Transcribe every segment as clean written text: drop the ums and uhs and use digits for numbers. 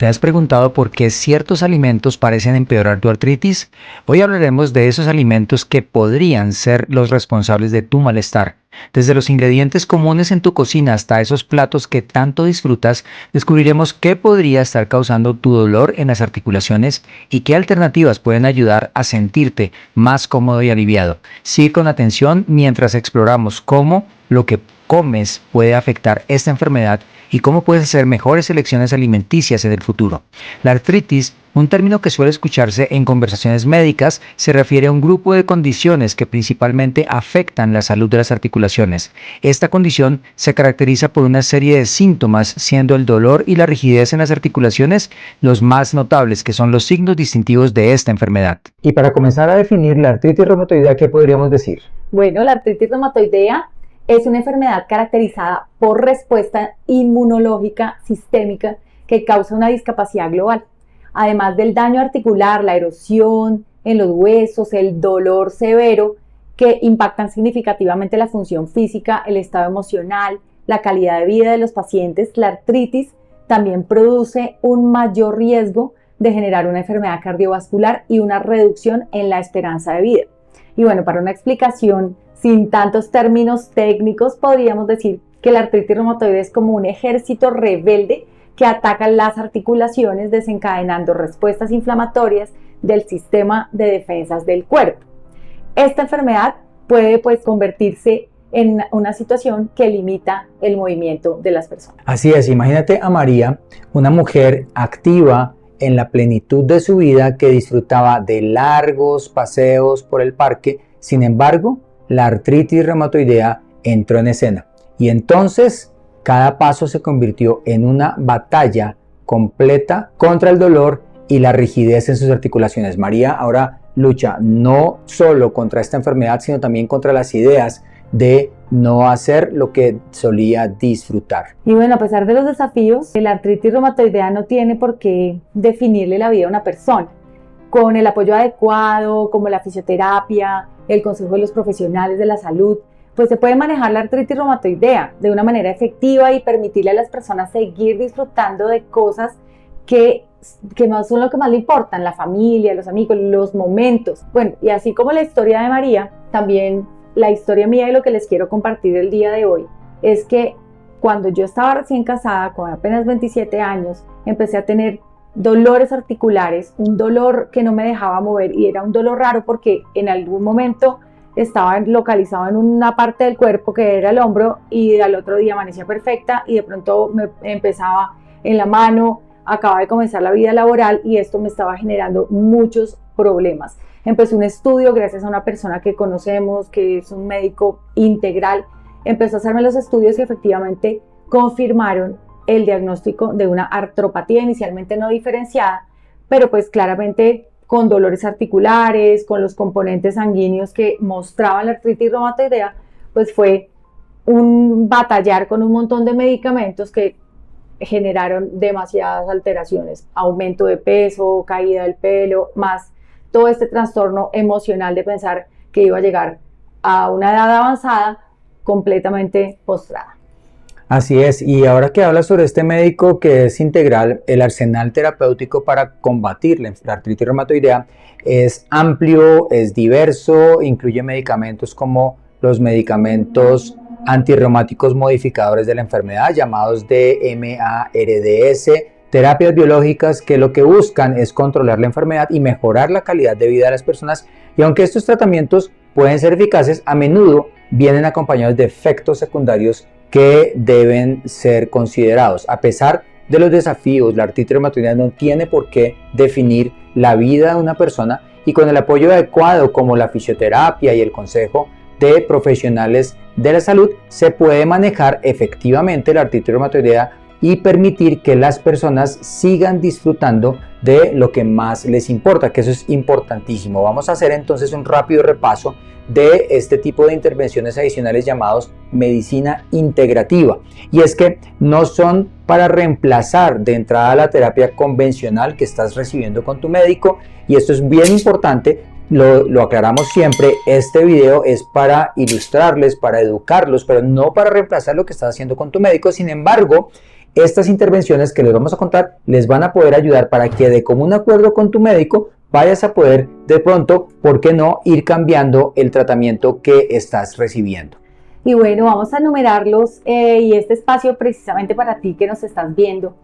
¿Te has preguntado por qué ciertos alimentos parecen empeorar tu artritis? Hoy hablaremos de esos alimentos que podrían ser los responsables de tu malestar. Desde los ingredientes comunes en tu cocina hasta esos platos que tanto disfrutas, descubriremos qué podría estar causando tu dolor en las articulaciones y qué alternativas pueden ayudar a sentirte más cómodo y aliviado. Sigue con atención mientras exploramos cómo lo que comes puede afectar esta enfermedad y cómo puedes hacer mejores elecciones alimenticias en el futuro. La artritis, un término que suele escucharse en conversaciones médicas, se refiere a un grupo de condiciones que principalmente afectan la salud de las articulaciones. Esta condición se caracteriza por una serie de síntomas, siendo el dolor y la rigidez en las articulaciones los más notables, que son los signos distintivos de esta enfermedad. Y para comenzar a definir la artritis reumatoidea, ¿qué podríamos decir? Bueno, la artritis reumatoidea es una enfermedad caracterizada por respuesta inmunológica sistémica que causa una discapacidad global. Además del daño articular, la erosión en los huesos, el dolor severo que impactan significativamente la función física, el estado emocional, la calidad de vida de los pacientes, la artritis también produce un mayor riesgo de generar una enfermedad cardiovascular y una reducción en la esperanza de vida. Y bueno, para una explicación sin tantos términos técnicos, podríamos decir que la artritis reumatoide es como un ejército rebelde que ataca las articulaciones desencadenando respuestas inflamatorias del sistema de defensas del cuerpo. Esta enfermedad puede convertirse en una situación que limita el movimiento de las personas. Así es, imagínate a María, una mujer activa en la plenitud de su vida que disfrutaba de largos paseos por el parque. Sin embargo, la artritis reumatoidea entró en escena y entonces cada paso se convirtió en una batalla completa contra el dolor y la rigidez en sus articulaciones. María ahora lucha no solo contra esta enfermedad, sino también contra las ideas de no hacer lo que solía disfrutar. Y bueno, a pesar de los desafíos, la artritis reumatoidea no tiene por qué definirle la vida a una persona. Con el apoyo adecuado, como la fisioterapia, el consejo de los profesionales de la salud, pues se puede manejar la artritis reumatoidea de una manera efectiva y permitirle a las personas seguir disfrutando de cosas que no son lo que más le importan, la familia, los amigos, los momentos. Bueno, y así como la historia de María, también la historia mía y lo que les quiero compartir el día de hoy es que cuando yo estaba recién casada, con apenas 27 años, empecé a tener dolores articulares, un dolor que no me dejaba mover y era un dolor raro porque en algún momento estaba localizado en una parte del cuerpo que era el hombro y al otro día amanecía perfecta y de pronto me empezaba en la mano, acababa de comenzar la vida laboral y esto me estaba generando muchos problemas. Empecé un estudio gracias a una persona que conocemos, que es un médico integral, empezó a hacerme los estudios y efectivamente confirmaron el diagnóstico de una artropatía inicialmente no diferenciada, pero pues claramente con dolores articulares, con los componentes sanguíneos que mostraban la artritis reumatoidea, pues fue un batallar con un montón de medicamentos que generaron demasiadas alteraciones, aumento de peso, caída del pelo, más todo este trastorno emocional de pensar que iba a llegar a una edad avanzada completamente postrada. Así es, y ahora que hablas sobre este médico que es integral, el arsenal terapéutico para combatir la artritis reumatoidea es amplio, es diverso, incluye medicamentos como los medicamentos antirreumáticos modificadores de la enfermedad, llamados DMARDS, terapias biológicas que lo que buscan es controlar la enfermedad y mejorar la calidad de vida de las personas, y aunque estos tratamientos pueden ser eficaces, a menudo vienen acompañados de efectos secundarios que deben ser considerados. A pesar de los desafíos, la artritis reumatoidea no tiene por qué definir la vida de una persona, y con el apoyo adecuado como la fisioterapia y el consejo de profesionales de la salud se puede manejar efectivamente la artritis reumatoidea y permitir que las personas sigan disfrutando de lo que más les importa, que eso es importantísimo. Vamos a hacer entonces un rápido repaso de este tipo de intervenciones adicionales llamados medicina integrativa, y es que no son para reemplazar de entrada la terapia convencional que estás recibiendo con tu médico, y esto es bien importante, lo aclaramos siempre. Este video es para ilustrarles, para educarlos, pero no para reemplazar lo que estás haciendo con tu médico. Sin embargo, estas intervenciones que les vamos a contar les van a poder ayudar para que de común acuerdo con tu médico vayas a poder de pronto, ¿por qué no?, ir cambiando el tratamiento que estás recibiendo. Y bueno, vamos a enumerarlos y este espacio precisamente para ti que nos estás viendo.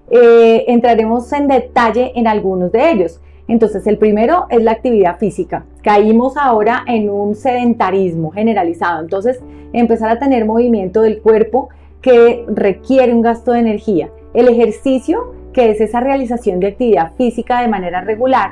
Entraremos en detalle en algunos de ellos. Entonces, el primero es la actividad física. Caímos ahora en un sedentarismo generalizado. Entonces, empezar a tener movimiento del cuerpo que requiere un gasto de energía. El ejercicio, que es esa realización de actividad física de manera regular,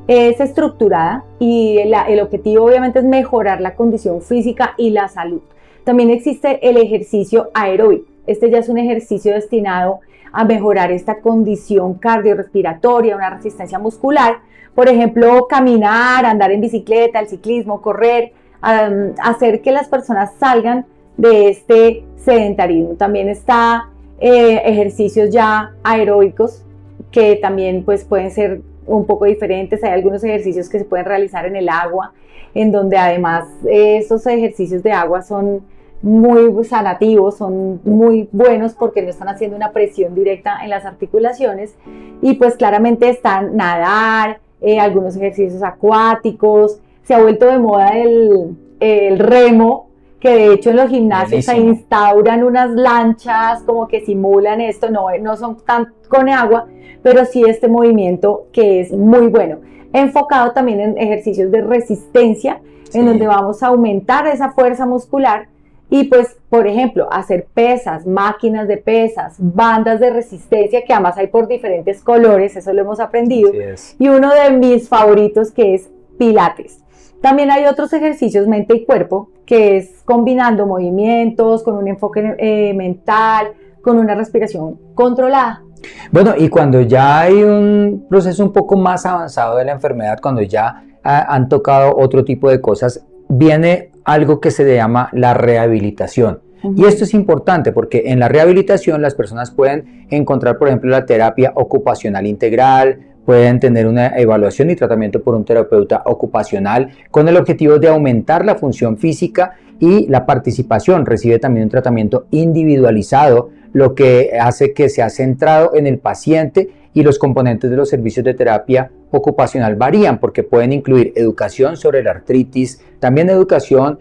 es estructurada y el objetivo obviamente es mejorar la condición física y la salud. También existe el ejercicio aeróbico. Este ya es un ejercicio destinado a mejorar esta condición cardiorrespiratoria, una resistencia muscular. Por ejemplo, caminar, andar en bicicleta, el ciclismo, correr, hacer que las personas salgan de este sedentarismo. También está ejercicios ya aeróbicos que también pues pueden ser un poco diferentes. Hay algunos ejercicios que se pueden realizar en el agua, en donde además estos ejercicios de agua son muy sanativos, son muy buenos porque no están haciendo una presión directa en las articulaciones. Y pues claramente están nadar, algunos ejercicios acuáticos. Se ha vuelto de moda el remo, que de hecho en los gimnasios se instauran unas lanchas como que simulan esto, no son tan con agua, pero sí este movimiento que es muy bueno, enfocado también en ejercicios de resistencia, en donde vamos a aumentar esa fuerza muscular y pues, por ejemplo, hacer pesas, máquinas de pesas, bandas de resistencia, que además hay por diferentes colores, eso lo hemos aprendido, y uno de mis favoritos que es pilates. También hay otros ejercicios mente y cuerpo, que es combinando movimientos con un enfoque mental, con una respiración controlada. Bueno, y cuando ya hay un proceso un poco más avanzado de la enfermedad, cuando ya han tocado otro tipo de cosas, viene algo que se llama la rehabilitación. Y esto es importante porque en la rehabilitación las personas pueden encontrar, por ejemplo, la terapia ocupacional integral, pueden tener una evaluación y tratamiento por un terapeuta ocupacional con el objetivo de aumentar la función física y la participación. Recibe también un tratamiento individualizado, lo que hace que sea centrado en el paciente, y los componentes de los servicios de terapia ocupacional varían porque pueden incluir educación sobre la artritis, también educación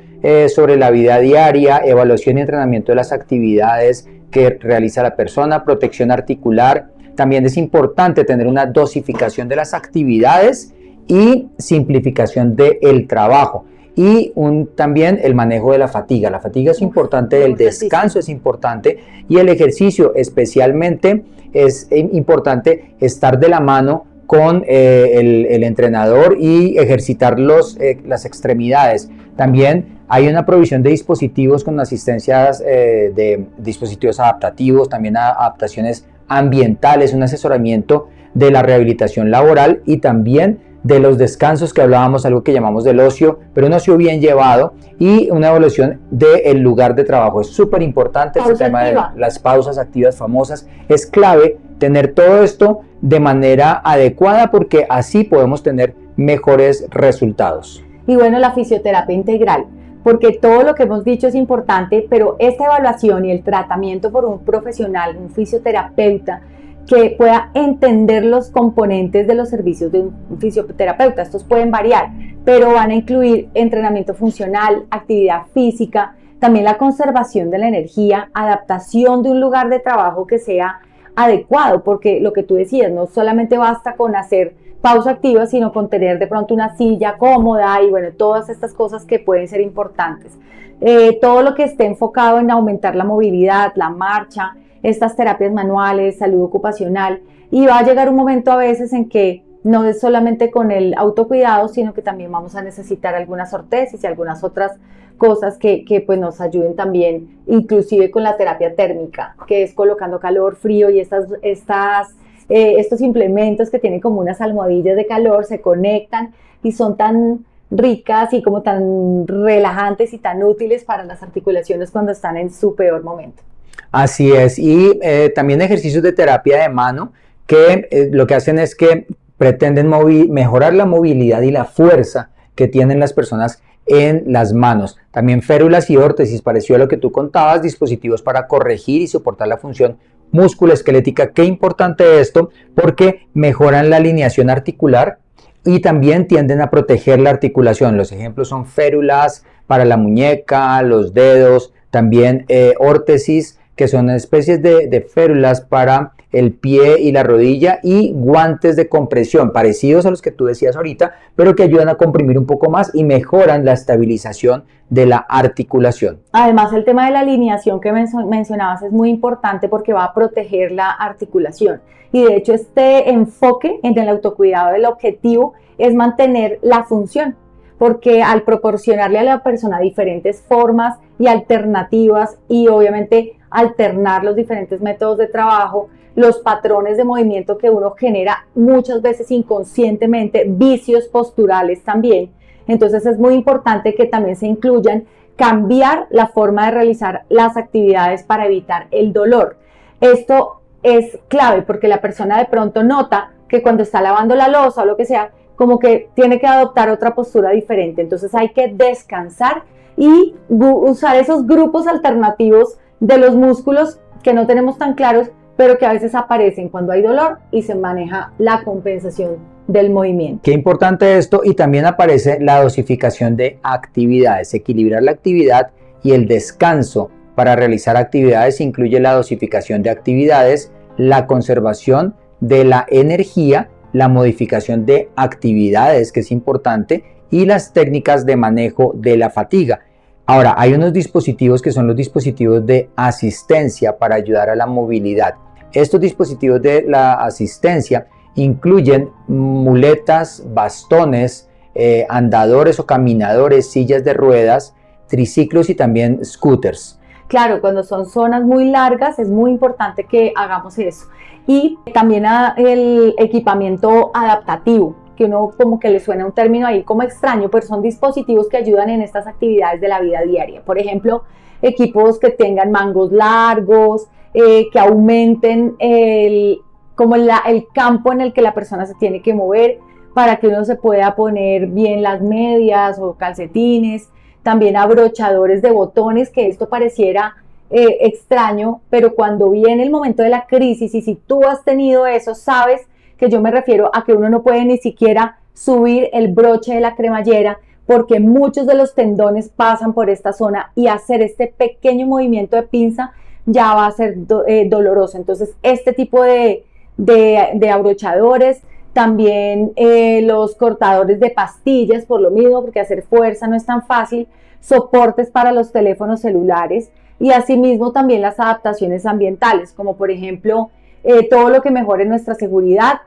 sobre la vida diaria, evaluación y entrenamiento de las actividades que realiza la persona, protección articular. También es importante tener una dosificación de las actividades y simplificación del trabajo. Y también el manejo de la fatiga. La fatiga es importante, el descanso es importante y el ejercicio especialmente es importante estar de la mano con el entrenador y ejercitar las extremidades. También hay una provisión de dispositivos con asistencias de dispositivos adaptativos, también adaptaciones ambientales, un asesoramiento de la rehabilitación laboral y también de los descansos que hablábamos, algo que llamamos del ocio, pero un ocio bien llevado, y una evaluación del lugar de trabajo. Es súper importante este tema de las pausas activas famosas. Es clave tener todo esto de manera adecuada porque así podemos tener mejores resultados. Y bueno, la fisioterapia integral, porque todo lo que hemos dicho es importante, pero esta evaluación y el tratamiento por un profesional, un fisioterapeuta, que pueda entender los componentes de los servicios de un fisioterapeuta. Estos pueden variar, pero van a incluir entrenamiento funcional, actividad física, también la conservación de la energía, adaptación de un lugar de trabajo que sea adecuado, porque lo que tú decías, no solamente basta con hacer pausa activa, sino con tener de pronto una silla cómoda y bueno, todas estas cosas que pueden ser importantes. Todo lo que esté enfocado en aumentar la movilidad, la marcha, estas terapias manuales, salud ocupacional, y va a llegar un momento a veces en que no es solamente con el autocuidado, sino que también vamos a necesitar algunas ortesis y algunas otras cosas que pues nos ayuden también, inclusive con la terapia térmica, que es colocando calor, frío y estos implementos que tienen como unas almohadillas de calor, se conectan y son tan ricas y como tan relajantes y tan útiles para las articulaciones cuando están en su peor momento. Así es, y también ejercicios de terapia de mano que lo que hacen es que pretenden mejorar la movilidad y la fuerza que tienen las personas en las manos. También férulas y órtesis, parecido a lo que tú contabas, dispositivos para corregir y soportar la función musculoesquelética. Qué importante esto, porque mejoran la alineación articular y también tienden a proteger la articulación. Los ejemplos son férulas para la muñeca, los dedos, también órtesis, que son especies de férulas para el pie y la rodilla, y guantes de compresión, parecidos a los que tú decías ahorita, pero que ayudan a comprimir un poco más y mejoran la estabilización de la articulación. Además, el tema de la alineación que mencionabas es muy importante porque va a proteger la articulación. Y de hecho, este enfoque en el autocuidado del objetivo es mantener la función, porque al proporcionarle a la persona diferentes formas y alternativas, y obviamente alternar los diferentes métodos de trabajo, los patrones de movimiento que uno genera muchas veces inconscientemente, vicios posturales también. Entonces es muy importante que también se incluyan cambiar la forma de realizar las actividades para evitar el dolor. Esto es clave porque la persona de pronto nota que cuando está lavando la loza o lo que sea, como que tiene que adoptar otra postura diferente. Entonces hay que descansar y usar esos grupos alternativos de los músculos que no tenemos tan claros, pero que a veces aparecen cuando hay dolor y se maneja la compensación del movimiento. Qué importante esto, y también aparece la dosificación de actividades. Equilibrar la actividad y el descanso para realizar actividades incluye la dosificación de actividades, la conservación de la energía, la modificación de actividades, que es importante, y las técnicas de manejo de la fatiga. Ahora, hay unos dispositivos que son los dispositivos de asistencia para ayudar a la movilidad. Estos dispositivos de la asistencia incluyen muletas, bastones, andadores o caminadores, sillas de ruedas, triciclos y también scooters. Claro, cuando son zonas muy largas es muy importante que hagamos eso. Y también el equipamiento adaptativo, que uno como que le suena un término ahí como extraño, pero son dispositivos que ayudan en estas actividades de la vida diaria. Por ejemplo, equipos que tengan mangos largos, que aumenten el campo en el que la persona se tiene que mover para que uno se pueda poner bien las medias o calcetines. También abrochadores de botones, que esto pareciera extraño, pero cuando viene el momento de la crisis, y si tú has tenido eso, sabes que yo me refiero a que uno no puede ni siquiera subir el broche de la cremallera porque muchos de los tendones pasan por esta zona y hacer este pequeño movimiento de pinza ya va a ser doloroso. Entonces este tipo de abrochadores, también los cortadores de pastillas, por lo mismo, porque hacer fuerza no es tan fácil, soportes para los teléfonos celulares, y asimismo también las adaptaciones ambientales, como por ejemplo todo lo que mejore nuestra seguridad,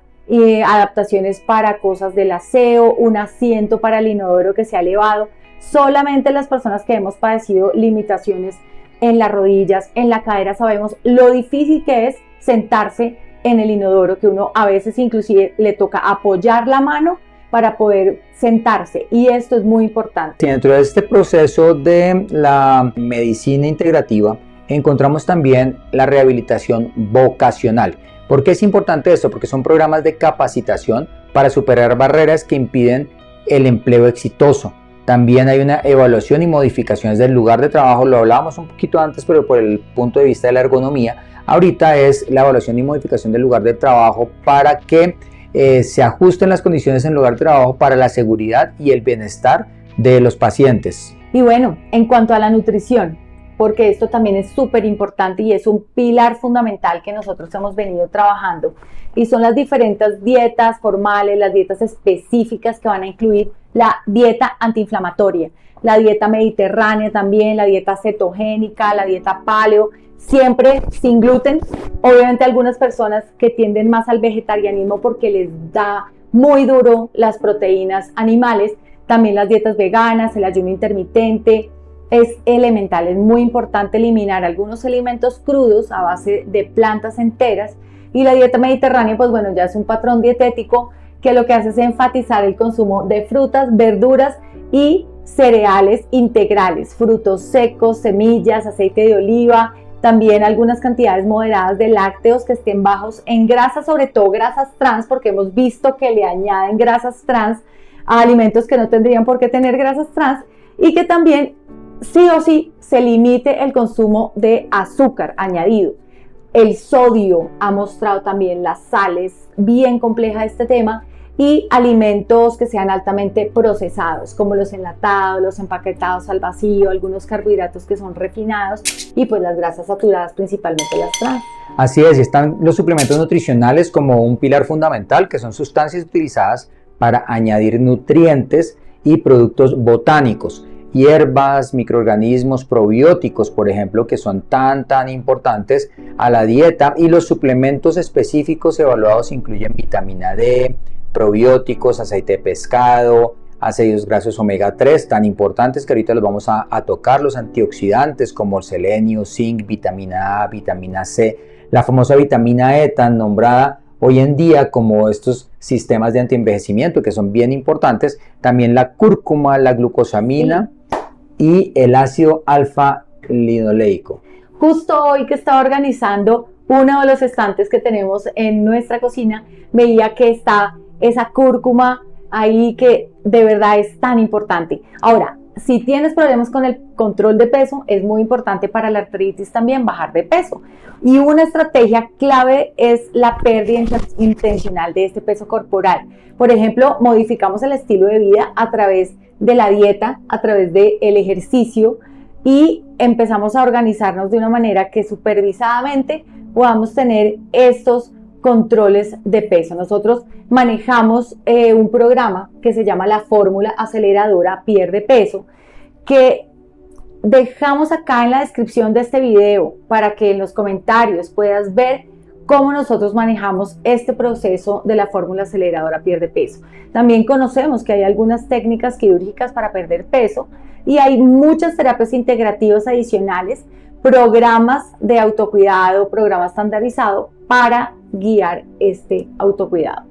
adaptaciones para cosas del aseo, un asiento para el inodoro que sea elevado. Solamente las personas que hemos padecido limitaciones en las rodillas, en la cadera, sabemos lo difícil que es sentarse en el inodoro, que uno a veces inclusive le toca apoyar la mano para poder sentarse, y esto es muy importante. Dentro de este proceso de la medicina integrativa encontramos también la rehabilitación vocacional. ¿Por qué es importante esto? Porque son programas de capacitación para superar barreras que impiden el empleo exitoso. También hay una evaluación y modificaciones del lugar de trabajo, lo hablábamos un poquito antes, pero por el punto de vista de la ergonomía. Ahorita es la evaluación y modificación del lugar de trabajo para que se ajusten las condiciones en el lugar de trabajo para la seguridad y el bienestar de los pacientes. Y bueno, en cuanto a la nutrición, porque esto también es súper importante y es un pilar fundamental que nosotros hemos venido trabajando, y son las diferentes dietas formales, las dietas específicas que van a incluir la dieta antiinflamatoria, la dieta mediterránea también, la dieta cetogénica, la dieta paleo, siempre sin gluten. Obviamente algunas personas que tienden más al vegetarianismo porque les da muy duro las proteínas animales, también las dietas veganas, el ayuno intermitente. Es elemental, es muy importante eliminar algunos alimentos crudos a base de plantas enteras, y la dieta mediterránea, pues bueno, ya es un patrón dietético que lo que hace es enfatizar el consumo de frutas, verduras y cereales integrales, frutos secos, semillas, aceite de oliva, también algunas cantidades moderadas de lácteos que estén bajos en grasas, sobre todo grasas trans, porque hemos visto que le añaden grasas trans a alimentos que no tendrían por qué tener grasas trans, y que también sí o sí se limite el consumo de azúcar añadido. El sodio ha mostrado también las sales, bien compleja este tema, y alimentos que sean altamente procesados, como los enlatados, los empaquetados al vacío, algunos carbohidratos que son refinados y pues las grasas saturadas, principalmente las trans. Así es, y están los suplementos nutricionales como un pilar fundamental, que son sustancias utilizadas para añadir nutrientes y productos botánicos, hierbas, microorganismos, probióticos, por ejemplo, que son tan importantes a la dieta, y los suplementos específicos evaluados incluyen vitamina D, probióticos, aceite de pescado, ácidos grasos omega 3, tan importantes que ahorita los vamos a tocar, los antioxidantes como el selenio, zinc, vitamina A, vitamina C, la famosa vitamina E tan nombrada hoy en día como estos sistemas de antienvejecimiento que son bien importantes, también la cúrcuma, la glucosamina y el ácido alfa-linoleico. Justo hoy que estaba organizando uno de los estantes que tenemos en nuestra cocina, veía que está esa cúrcuma ahí que de verdad es tan importante. Ahora, si tienes problemas con el control de peso, es muy importante para la artritis también bajar de peso. Y una estrategia clave es la pérdida intencional de este peso corporal. Por ejemplo, modificamos el estilo de vida a través de la dieta, a través del ejercicio, y empezamos a organizarnos de una manera que supervisadamente podamos tener estos controles de peso. Nosotros manejamos un programa que se llama la Fórmula Aceleradora Pierde Peso, que dejamos acá en la descripción de este video para que en los comentarios puedas ver cómo nosotros manejamos este proceso de la Fórmula Aceleradora Pierde Peso. También conocemos que hay algunas técnicas quirúrgicas para perder peso y hay muchas terapias integrativas adicionales, programas de autocuidado, programa estandarizado para guiar este autocuidado.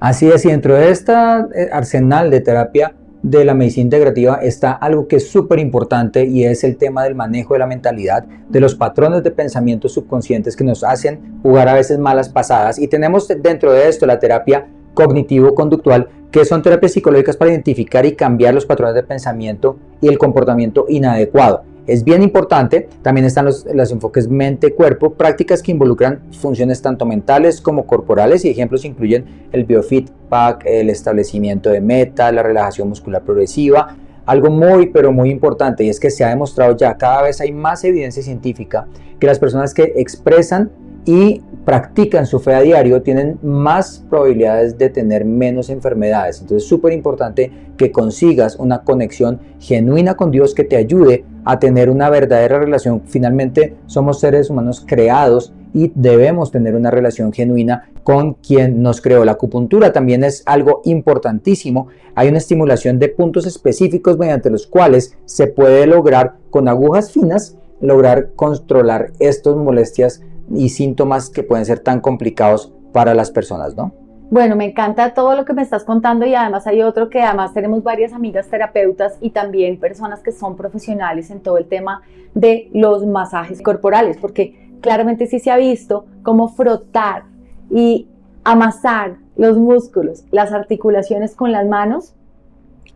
Así es, y dentro de este arsenal de terapia de la medicina integrativa está algo que es súper importante, y es el tema del manejo de la mentalidad, de los patrones de pensamiento subconscientes que nos hacen jugar a veces malas pasadas. Y tenemos dentro de esto la terapia cognitivo-conductual, que son terapias psicológicas para identificar y cambiar los patrones de pensamiento y el comportamiento inadecuado. Es bien importante. También están los enfoques mente-cuerpo, prácticas que involucran funciones tanto mentales como corporales, y ejemplos incluyen el biofeedback, el establecimiento de metas, la relajación muscular progresiva. Algo pero muy importante, y es que se ha demostrado ya, cada vez hay más evidencia científica, que las personas que expresan y practican su fe a diario tienen más probabilidades de tener menos enfermedades. Entonces es súper importante que consigas una conexión genuina con Dios que te ayude a tener una verdadera relación. Finalmente somos seres humanos creados y debemos tener una relación genuina con quien nos creó. La acupuntura también es algo importantísimo. Hay una estimulación de puntos específicos mediante los cuales se puede lograr con agujas finas, lograr controlar estas molestias y síntomas que pueden ser tan complicados para las personas, ¿no? Bueno, me encanta todo lo que me estás contando, y además hay otro que además tenemos varias amigas terapeutas y también personas que son profesionales en todo el tema de los masajes corporales, porque claramente sí se ha visto cómo frotar y amasar los músculos, las articulaciones con las manos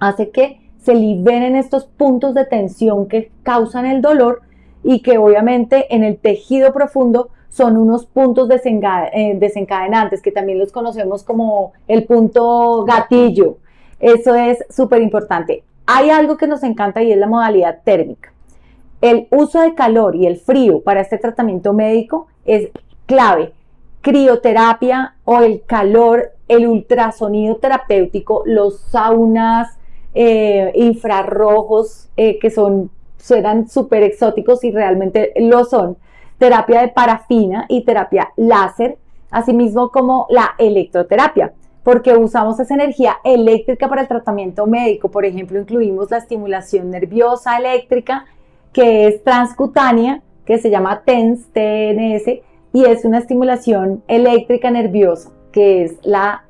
hace que se liberen estos puntos de tensión que causan el dolor, y que obviamente en el tejido profundo son unos puntos desencadenantes, que también los conocemos como el punto gatillo. Eso es súper importante. Hay algo que nos encanta y es la modalidad térmica. El uso de calor y el frío para este tratamiento médico es clave. Crioterapia o el calor, el ultrasonido terapéutico, los saunas infrarrojos que suenan súper exóticos y realmente lo son. Terapia de parafina y terapia láser, asimismo como la electroterapia, porque usamos esa energía eléctrica para el tratamiento médico. Por ejemplo, incluimos la estimulación nerviosa eléctrica, que es transcutánea, que se llama TENS, y es una estimulación eléctrica nerviosa, que es la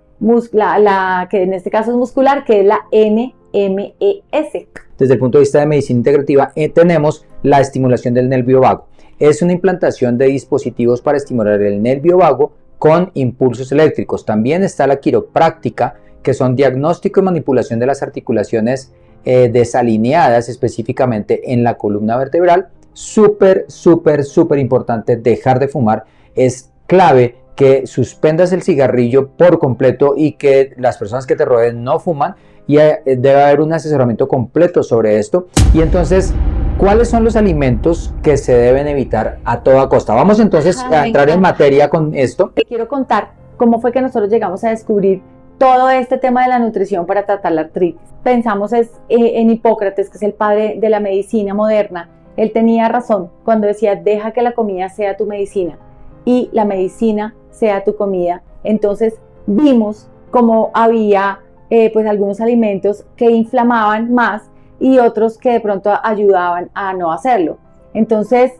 que en este caso es muscular, que es la NMES. Desde el punto de vista de medicina integrativa, tenemos la estimulación del nervio vago. Es una implantación de dispositivos para estimular el nervio vago con impulsos eléctricos. También está la quiropráctica, que son diagnóstico y manipulación de las articulaciones desalineadas, específicamente en la columna vertebral. Súper importante dejar de fumar. es clave que suspendas el cigarrillo por completo y que las personas que te rodeen no fuman, y debe haber un asesoramiento completo sobre esto. Y entonces, ¿cuáles son los alimentos que se deben evitar a toda costa? Vamos entonces a entrar en materia con esto. Te quiero contar cómo fue que nosotros llegamos a descubrir todo este tema de la nutrición para tratar la artritis. Pensamos en Hipócrates, que es el padre de la medicina moderna. Él tenía razón cuando decía: deja que la comida sea tu medicina y la medicina sea tu comida. Entonces vimos cómo había pues algunos alimentos que inflamaban más y otros que de pronto ayudaban a no hacerlo. Entonces,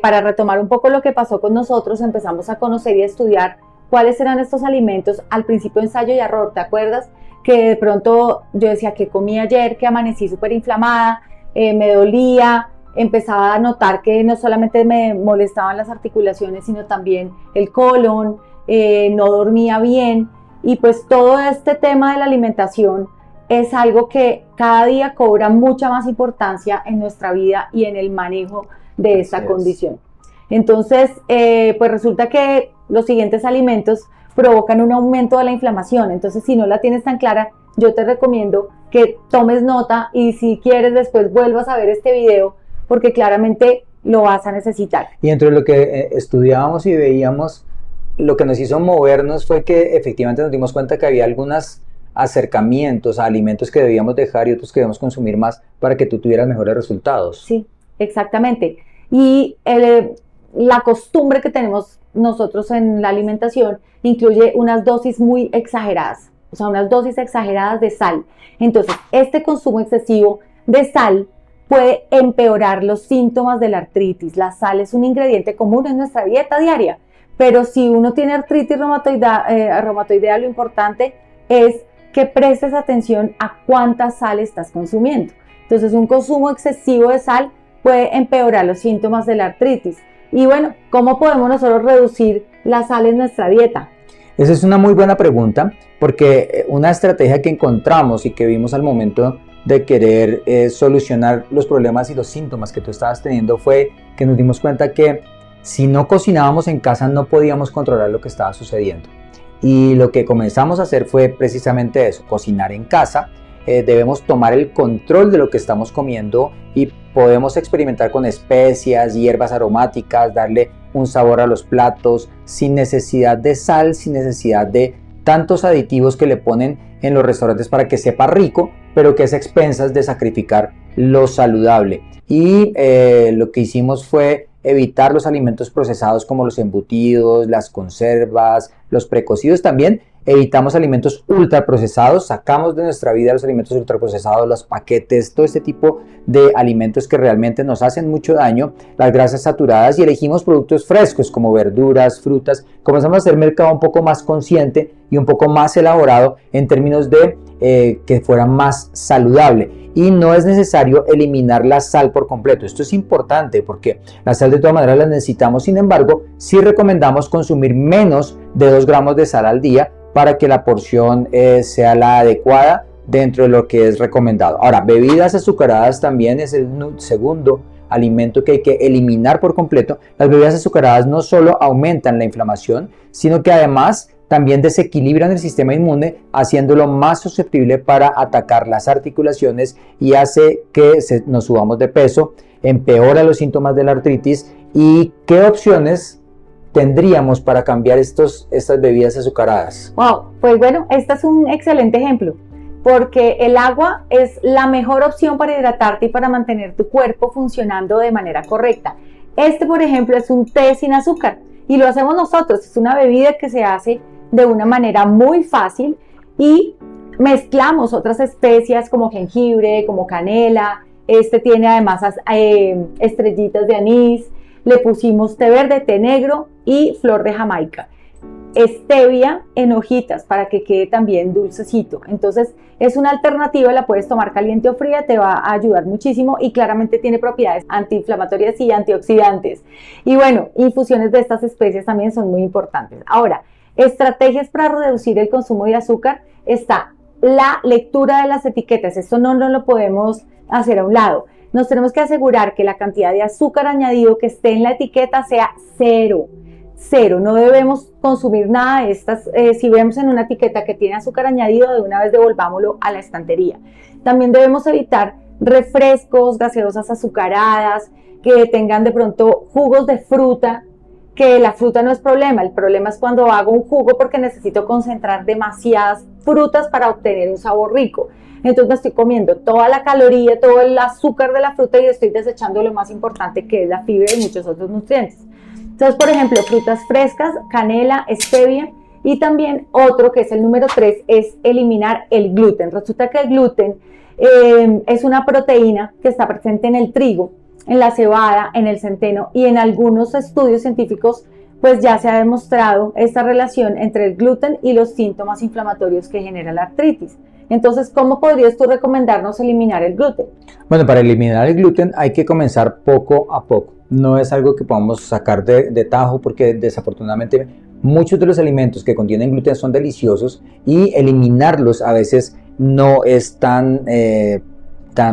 para retomar un poco lo que pasó con nosotros, empezamos a conocer y a estudiar cuáles eran estos alimentos. Al principio, ensayo y error, ¿te acuerdas? Que de pronto yo decía: que comí ayer, que amanecí súper inflamada, me dolía, empezaba a notar que no solamente me molestaban las articulaciones, sino también el colon, no dormía bien. Y pues todo este tema de la alimentación es algo que cada día cobra mucha más importancia en nuestra vida y en el manejo de esta condición. Entonces, pues resulta que los siguientes alimentos provocan un aumento de la inflamación. Entonces, si no la tienes tan clara, yo te recomiendo que tomes nota y si quieres después vuelvas a ver este video, porque claramente lo vas a necesitar. Y dentro de lo que estudiábamos y veíamos, lo que nos hizo movernos fue que efectivamente nos dimos cuenta que había algunos acercamientos a alimentos que debíamos dejar y otros que debíamos consumir más para que tú tuvieras mejores resultados. Sí, exactamente. Y la costumbre que tenemos nosotros en la alimentación incluye unas dosis muy exageradas, o sea, unas dosis exageradas de sal. Entonces, este consumo excesivo de sal puede empeorar los síntomas de la artritis. La sal es un ingrediente común en nuestra dieta diaria, pero si uno tiene artritis reumatoidea, lo importante es que prestes atención a cuánta sal estás consumiendo. Entonces, un consumo excesivo de sal puede empeorar los síntomas de la artritis. Y bueno, ¿cómo podemos nosotros reducir la sal en nuestra dieta? Esa es una muy buena pregunta, porque una estrategia que encontramos y que vimos al momento de querer solucionar los problemas y los síntomas que tú estabas teniendo fue que nos dimos cuenta que si no cocinábamos en casa no podíamos controlar lo que estaba sucediendo. Y lo que comenzamos a hacer fue precisamente eso: cocinar en casa. Debemos tomar el control de lo que estamos comiendo y podemos experimentar con especias, hierbas aromáticas, darle un sabor a los platos sin necesidad de sal, sin necesidad de tantos aditivos que le ponen en los restaurantes para que sepa rico, pero que es a expensas de sacrificar lo saludable. Y lo que hicimos fue evitar los alimentos procesados como los embutidos, las conservas, los precocidos. También evitamos alimentos ultraprocesados, sacamos de nuestra vida los alimentos ultraprocesados, los paquetes, todo este tipo de alimentos que realmente nos hacen mucho daño, las grasas saturadas, y elegimos productos frescos como verduras, frutas. Comenzamos a hacer mercado un poco más consciente y un poco más elaborado en términos de que fuera más saludable. Y no es necesario eliminar la sal por completo. Esto es importante porque la sal de todas maneras la necesitamos. Sin embargo, sí recomendamos consumir menos de 2 gramos de sal al día para que la porción sea la adecuada dentro de lo que es recomendado. Ahora, bebidas azucaradas también es el segundo alimento que hay que eliminar por completo. Las bebidas azucaradas no solo aumentan la inflamación, sino que además también desequilibran el sistema inmune, haciéndolo más susceptible para atacar las articulaciones y hace que nos subamos de peso, empeora los síntomas de la artritis. ¿Y qué opciones tendríamos para cambiar estas bebidas azucaradas? Wow, pues bueno, este es un excelente ejemplo, porque el agua es la mejor opción para hidratarte y para mantener tu cuerpo funcionando de manera correcta. Este, por ejemplo, es un té sin azúcar y lo hacemos nosotros. Es una bebida que se hace de una manera muy fácil y mezclamos otras especias como jengibre, como canela. Este tiene además estrellitas de anís. Le pusimos té verde, té negro y flor de Jamaica. Stevia en hojitas para que quede también dulcecito. Entonces es una alternativa, la puedes tomar caliente o fría, te va a ayudar muchísimo y claramente tiene propiedades antiinflamatorias y antioxidantes. Y bueno, infusiones de estas especies también son muy importantes. Ahora, estrategias para reducir el consumo de azúcar: está la lectura de las etiquetas. Esto no lo podemos hacer a un lado. Nos tenemos que asegurar que la cantidad de azúcar añadido que esté en la etiqueta sea cero. cero, no debemos consumir nada de estas. Si vemos en una etiqueta que tiene azúcar añadido, de una vez devolvámoslo a la estantería. También debemos evitar refrescos, gaseosas azucaradas, que tengan de pronto jugos de fruta, que la fruta no es problema, el problema es cuando hago un jugo porque necesito concentrar demasiadas frutas para obtener un sabor rico. Entonces me estoy comiendo toda la caloría, todo el azúcar de la fruta y estoy desechando lo más importante, que es la fibra y muchos otros nutrientes. Entonces, por ejemplo, frutas frescas, canela, stevia, y también otro que es el número 3 es eliminar el gluten. Resulta que el gluten es una proteína que está presente en el trigo, en la cebada, en el centeno, y en algunos estudios científicos pues ya se ha demostrado esta relación entre el gluten y los síntomas inflamatorios que genera la artritis. Entonces, ¿cómo podrías tú recomendarnos eliminar el gluten? Bueno, para eliminar el gluten hay que comenzar poco a poco. No es algo que podamos sacar de tajo, porque desafortunadamente muchos de los alimentos que contienen gluten son deliciosos y eliminarlos a veces no es tan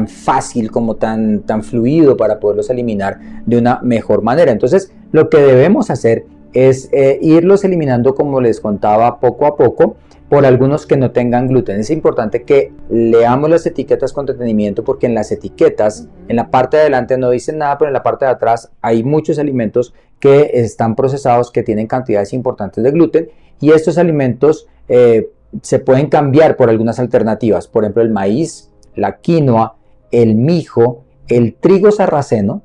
fácil como tan fluido para poderlos eliminar de una mejor manera. Entonces, lo que debemos hacer es irlos eliminando, como les contaba, poco a poco, por algunos que no tengan gluten. Es importante que leamos las etiquetas con detenimiento, porque en las etiquetas, en la parte de adelante no dicen nada, pero en la parte de atrás hay muchos alimentos que están procesados, que tienen cantidades importantes de gluten, y estos alimentos se pueden cambiar por algunas alternativas. Por ejemplo, el maíz, la quinoa, el mijo, el trigo sarraceno,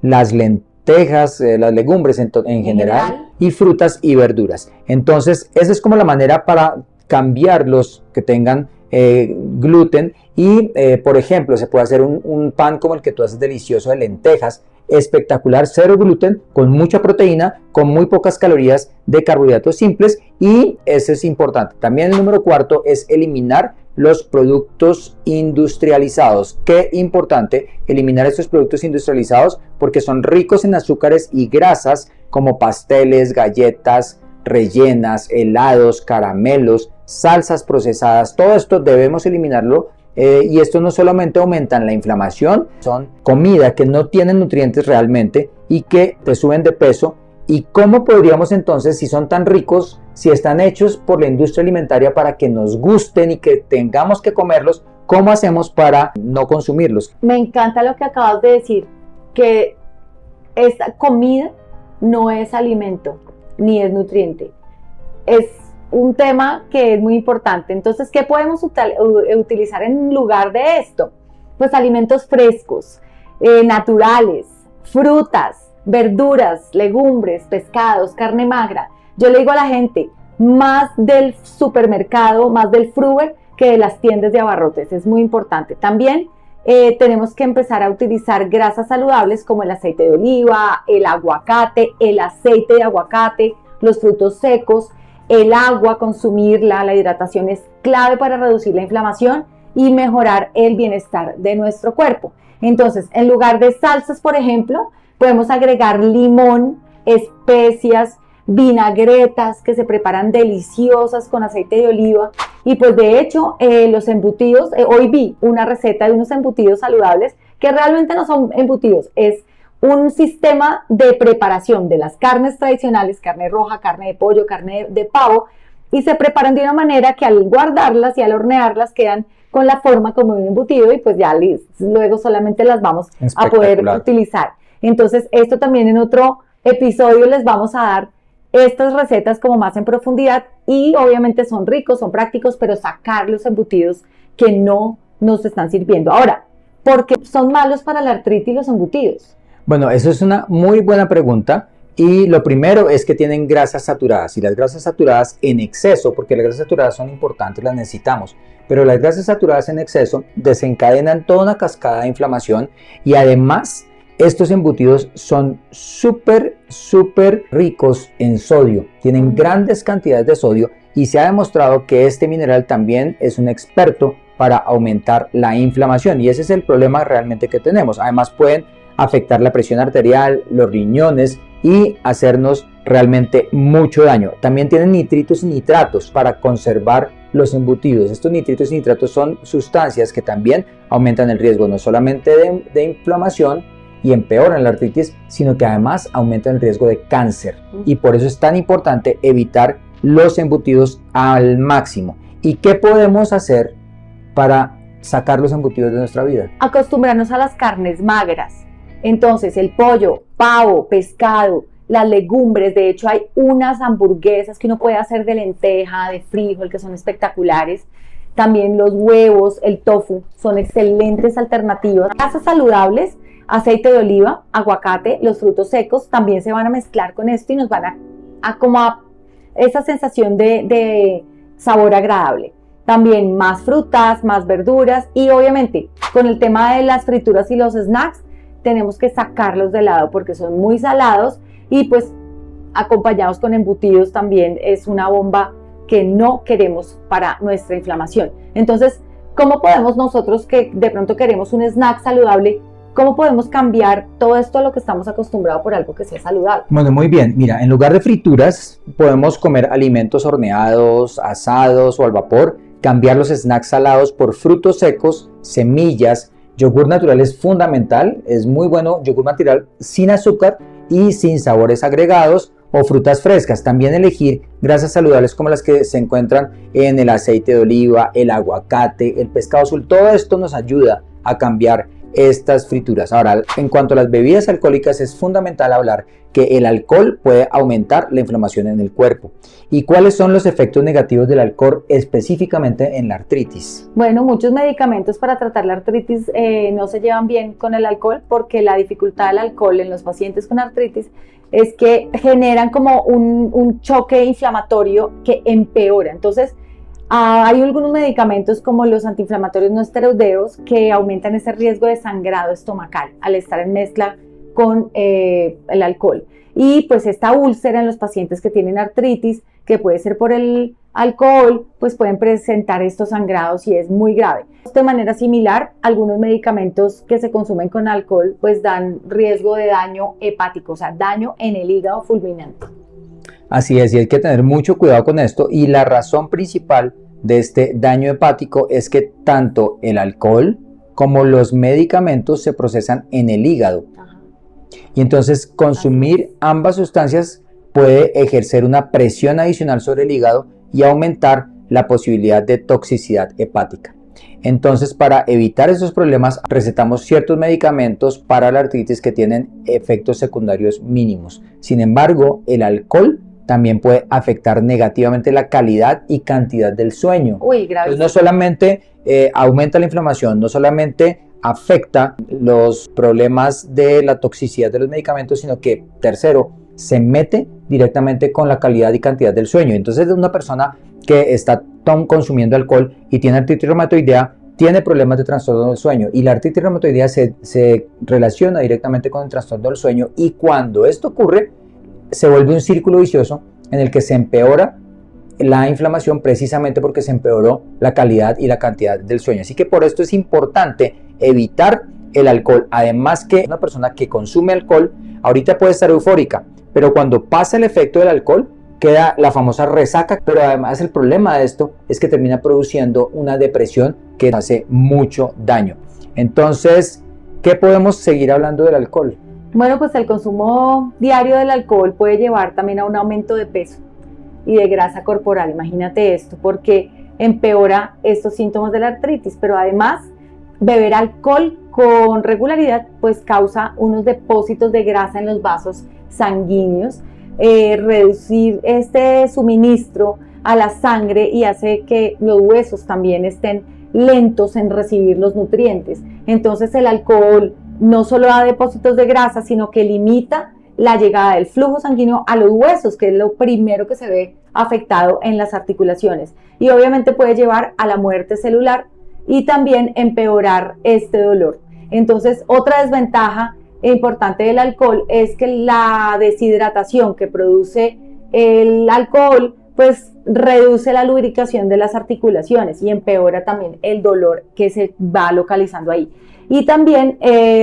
las lentejas, las legumbres en general, y frutas y verduras. Entonces, esa es como la manera para cambiar los que tengan gluten. Y por ejemplo, se puede hacer un pan como el que tú haces, delicioso, de lentejas, espectacular, cero gluten, con mucha proteína, con muy pocas calorías de carbohidratos simples, y eso es importante. También el número 4 es eliminar los productos industrializados. Qué importante eliminar estos productos industrializados, porque son ricos en azúcares y grasas, como pasteles, galletas rellenas, helados, caramelos, salsas procesadas. Todo esto debemos eliminarlo. Y esto no solamente aumentan la inflamación, son comida que no tienen nutrientes realmente y que te suben de peso. ¿Y cómo podríamos entonces, si son tan ricos, si están hechos por la industria alimentaria para que nos gusten y que tengamos que comerlos, cómo hacemos para no consumirlos? Me encanta lo que acabas de decir, que esta comida no es alimento ni es nutriente, es un tema que es muy importante. Entonces, ¿qué podemos utilizar en lugar de esto? Pues alimentos frescos, naturales, frutas, verduras, legumbres, pescados, carne magra. Yo le digo a la gente, más del supermercado, más del Fruver que de las tiendas de abarrotes. Es muy importante. También tenemos que empezar a utilizar grasas saludables como el aceite de oliva, el aguacate, el aceite de aguacate, los frutos secos, el agua, consumirla. La hidratación es clave para reducir la inflamación y mejorar el bienestar de nuestro cuerpo. Entonces, en lugar de salsas, por ejemplo, podemos agregar limón, especias, vinagretas que se preparan deliciosas con aceite de oliva. Y pues de hecho los embutidos, hoy vi una receta de unos embutidos saludables que realmente no son embutidos, es un sistema de preparación de las carnes tradicionales, carne roja, carne de pollo, carne de pavo, y se preparan de una manera que al guardarlas y al hornearlas quedan con la forma como un embutido, y pues ya luego solamente las vamos a poder utilizar. Entonces, esto también en otro episodio les vamos a dar estas recetas como más en profundidad, y obviamente son ricos, son prácticos, pero sacar los embutidos que no nos están sirviendo. Ahora, ¿por qué son malos para la artritis los embutidos? Bueno, eso es una muy buena pregunta, y lo primero es que tienen grasas saturadas, y las grasas saturadas en exceso, porque las grasas saturadas son importantes, las necesitamos, pero las grasas saturadas en exceso desencadenan toda una cascada de inflamación, y además estos embutidos son súper ricos en sodio, tienen grandes cantidades de sodio, y se ha demostrado que este mineral también es un experto para aumentar la inflamación, y ese es el problema realmente que tenemos. Además pueden afectar la presión arterial, los riñones y hacernos realmente mucho daño. También tienen nitritos y nitratos para conservar los embutidos. Estos nitritos y nitratos son sustancias que también aumentan el riesgo no solamente de inflamación, y empeoran la artritis, sino que además aumentan el riesgo de cáncer. Y por eso es tan importante evitar los embutidos al máximo. ¿Y qué podemos hacer para sacar los embutidos de nuestra vida? Acostumbrarnos a las carnes magras. Entonces, el pollo, pavo, pescado, las legumbres. De hecho, hay unas hamburguesas que uno puede hacer de lenteja, de frijol, que son espectaculares. También los huevos, el tofu, son excelentes alternativas. Grasas saludables, aceite de oliva, aguacate, los frutos secos también se van a mezclar con esto y nos van a como a esa sensación de sabor agradable. También más frutas, más verduras y obviamente con el tema de las frituras y los snacks tenemos que sacarlos de lado porque son muy salados y pues acompañados con embutidos también es una bomba que no queremos para nuestra inflamación. Entonces, ¿cómo podemos nosotros que de pronto queremos un snack saludable, cómo podemos cambiar todo esto a lo que estamos acostumbrados por algo que sea saludable? Bueno, muy bien. Mira, en lugar de frituras, podemos comer alimentos horneados, asados o al vapor, cambiar los snacks salados por frutos secos, semillas. Yogur natural es fundamental, es muy bueno, yogur natural sin azúcar y sin sabores agregados, o frutas frescas. También elegir grasas saludables como las que se encuentran en el aceite de oliva, el aguacate, el pescado azul. Todo esto nos ayuda a cambiar estas frituras. Ahora, en cuanto a las bebidas alcohólicas, es fundamental hablar que el alcohol puede aumentar la inflamación en el cuerpo. ¿Y cuáles son los efectos negativos del alcohol específicamente en la artritis? Bueno, muchos medicamentos para tratar la artritis no se llevan bien con el alcohol porque la dificultad del alcohol en los pacientes con artritis es que generan como un choque inflamatorio que empeora. Entonces, hay algunos medicamentos como los antiinflamatorios no esteroideos que aumentan ese riesgo de sangrado estomacal al estar en mezcla con el alcohol. Y pues esta úlcera en los pacientes que tienen artritis, que puede ser por el alcohol, pues pueden presentar estos sangrados y es muy grave. De manera similar, algunos medicamentos que se consumen con alcohol pues dan riesgo de daño hepático, o sea, daño en el hígado fulminante. Así es, y hay que tener mucho cuidado con esto, y la razón principal de este daño hepático es que tanto el alcohol como los medicamentos se procesan en el hígado. Ajá. Y entonces consumir ambas sustancias puede ejercer una presión adicional sobre el hígado y aumentar la posibilidad de toxicidad hepática. Entonces, para evitar esos problemas, recetamos ciertos medicamentos para la artritis que tienen efectos secundarios mínimos. Sin embargo, el alcohol también puede afectar negativamente la calidad y cantidad del sueño. Uy, grave. Entonces, no solamente aumenta la inflamación, no solamente afecta los problemas de la toxicidad de los medicamentos, sino que, tercero, se mete directamente con la calidad y cantidad del sueño. Entonces, una persona que está consumiendo alcohol y tiene artritis reumatoidea, tiene problemas de trastorno del sueño, y la artritis reumatoidea se relaciona directamente con el trastorno del sueño, y cuando esto ocurre, se vuelve un círculo vicioso en el que se empeora la inflamación precisamente porque se empeoró la calidad y la cantidad del sueño. Así que por esto es importante evitar el alcohol. Además que una persona que consume alcohol ahorita puede estar eufórica, pero cuando pasa el efecto del alcohol queda la famosa resaca, pero además el problema de esto es que termina produciendo una depresión que hace mucho daño. Entonces, ¿qué podemos seguir hablando del alcohol? Bueno, pues el consumo diario del alcohol puede llevar también a un aumento de peso y de grasa corporal. Imagínate esto, porque empeora estos síntomas de la artritis, pero además beber alcohol con regularidad pues causa unos depósitos de grasa en los vasos sanguíneos, reducir este suministro a la sangre y hace que los huesos también estén lentos en recibir los nutrientes. Entonces el alcohol no solo da depósitos de grasa, sino que limita la llegada del flujo sanguíneo a los huesos, que es lo primero que se ve afectado en las articulaciones. Y obviamente puede llevar a la muerte celular y también empeorar este dolor. Entonces, otra desventaja importante del alcohol es que la deshidratación que produce el alcohol pues reduce la lubricación de las articulaciones y empeora también el dolor que se va localizando ahí. Y también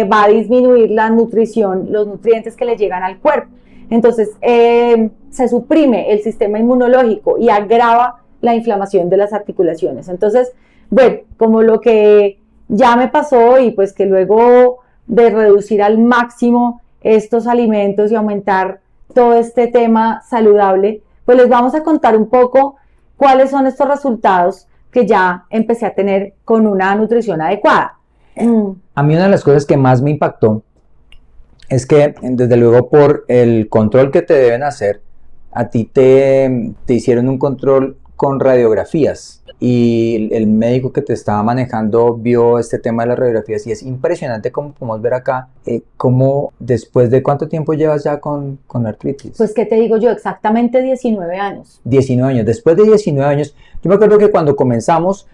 va a disminuir la nutrición, los nutrientes que le llegan al cuerpo. Entonces se suprime el sistema inmunológico y agrava la inflamación de las articulaciones. Entonces, bueno, como lo que ya me pasó y pues que luego de reducir al máximo estos alimentos y aumentar todo este tema saludable, pues les vamos a contar un poco cuáles son estos resultados que ya empecé a tener con una nutrición adecuada. A mí una de las cosas que más me impactó es que, desde luego, por el control que te deben hacer, a ti te hicieron un control con radiografías y el médico que te estaba manejando vio este tema de las radiografías y es impresionante como podemos ver acá, cómo después de cuánto tiempo llevas ya con artritis. Pues, ¿qué te digo yo? Exactamente 19 años. 19 años. Después de 19 años, yo me acuerdo que cuando comenzamos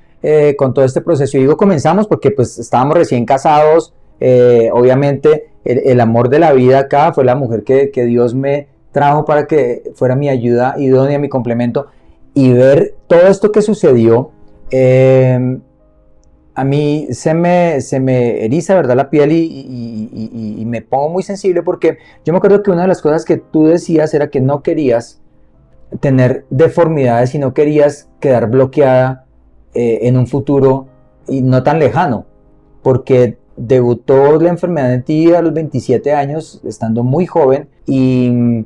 con todo este proceso, y digo comenzamos porque pues estábamos recién casados, obviamente el amor de la vida acá fue la mujer que Dios me trajo para que fuera mi ayuda idónea, mi complemento, y ver todo esto que sucedió, a mí se me eriza, ¿verdad?, la piel y me pongo muy sensible porque yo me acuerdo que una de las cosas que tú decías era que no querías tener deformidades y no querías quedar bloqueada en un futuro y no tan lejano, porque debutó la enfermedad en ti a los 27 años, estando muy joven, y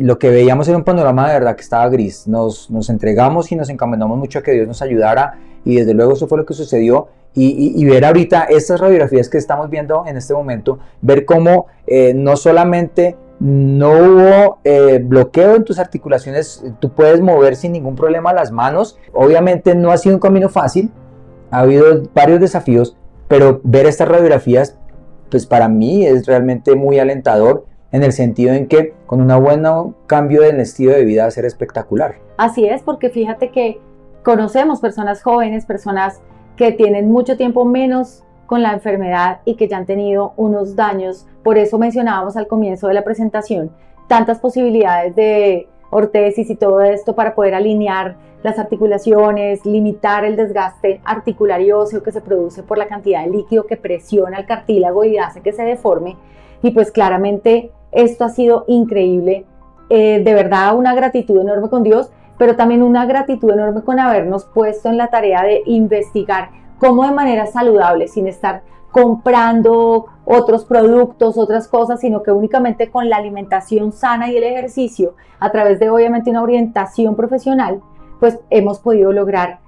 lo que veíamos era un panorama de verdad que estaba gris. Nos entregamos y nos encomendamos mucho a que Dios nos ayudara, y desde luego eso fue lo que sucedió. Y ver ahorita estas radiografías que estamos viendo en este momento, ver cómo no solamente no hubo bloqueo en tus articulaciones, tú puedes mover sin ningún problema las manos. Obviamente no ha sido un camino fácil, ha habido varios desafíos, pero ver estas radiografías, pues para mí es realmente muy alentador, en el sentido en que con un buen cambio del estilo de vida va a ser espectacular. Así es, porque fíjate que conocemos personas jóvenes, personas que tienen mucho tiempo menos con la enfermedad y que ya han tenido unos daños. Por eso mencionábamos al comienzo de la presentación tantas posibilidades de ortesis y todo esto para poder alinear las articulaciones, limitar el desgaste articular y óseo que se produce por la cantidad de líquido que presiona el cartílago y hace que se deforme. Y pues claramente esto ha sido increíble, de verdad una gratitud enorme con Dios, pero también una gratitud enorme con habernos puesto en la tarea de investigar cómo de manera saludable, sin estar comprando otros productos, otras cosas, sino que únicamente con la alimentación sana y el ejercicio, a través de obviamente una orientación profesional, pues hemos podido lograr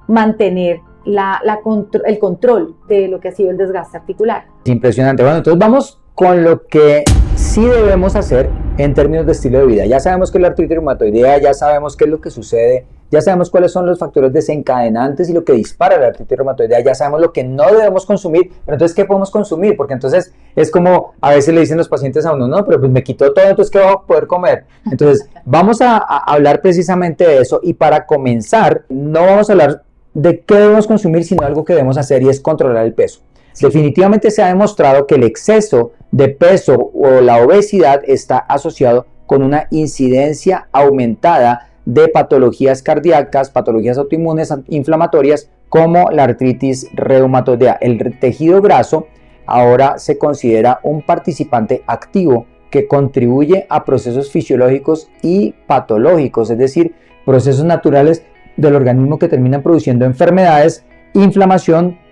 mantener el control de lo que ha sido el desgaste articular. Impresionante. Bueno, entonces vamos con lo que sí debemos hacer en términos de estilo de vida. Ya sabemos que es la artritis reumatoidea, ya sabemos qué es lo que sucede, ya sabemos cuáles son los factores desencadenantes y lo que dispara la artritis reumatoidea, ya sabemos lo que no debemos consumir, pero entonces ¿qué podemos consumir? Porque entonces es como a veces le dicen los pacientes a uno, no, pero pues me quitó todo, entonces ¿qué voy a poder comer? Entonces vamos a hablar precisamente de eso, y para comenzar no vamos a hablar de qué debemos consumir, sino algo que debemos hacer, y es controlar el peso. Definitivamente se ha demostrado que el exceso de peso o la obesidad está asociado con una incidencia aumentada de patologías cardíacas, patologías autoinmunes, inflamatorias, como la artritis reumatoidea. El tejido graso ahora se considera un participante activo que contribuye a procesos fisiológicos y patológicos, es decir, procesos naturales del organismo que terminan produciendo enfermedades, inflamación,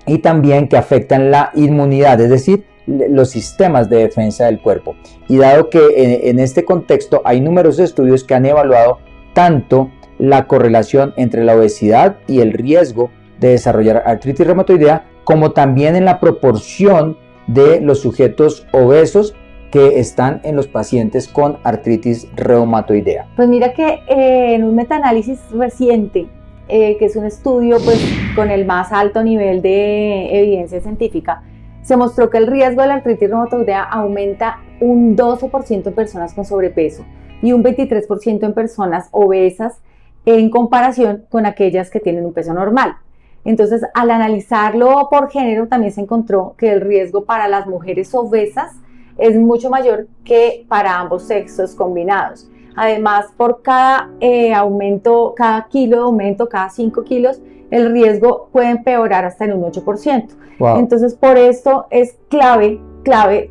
y también que afectan la inmunidad, es decir, los sistemas de defensa del cuerpo. Y dado que en este contexto hay numerosos estudios que han evaluado tanto la correlación entre la obesidad y el riesgo de desarrollar artritis reumatoidea, como también en la proporción de los sujetos obesos que están en los pacientes con artritis reumatoidea. Pues mira que en un metaanálisis reciente, que es un estudio pues con el más alto nivel de evidencia científica, se mostró que el riesgo de la artritis reumatoidea aumenta un 12% en personas con sobrepeso y un 23% en personas obesas en comparación con aquellas que tienen un peso normal. Entonces, al analizarlo por género, también se encontró que el riesgo para las mujeres obesas es mucho mayor que para ambos sexos combinados. Además, por cada aumento, cada kilo de aumento, cada 5 kilos, el riesgo puede empeorar hasta en un 8%. Wow. Entonces, por esto es clave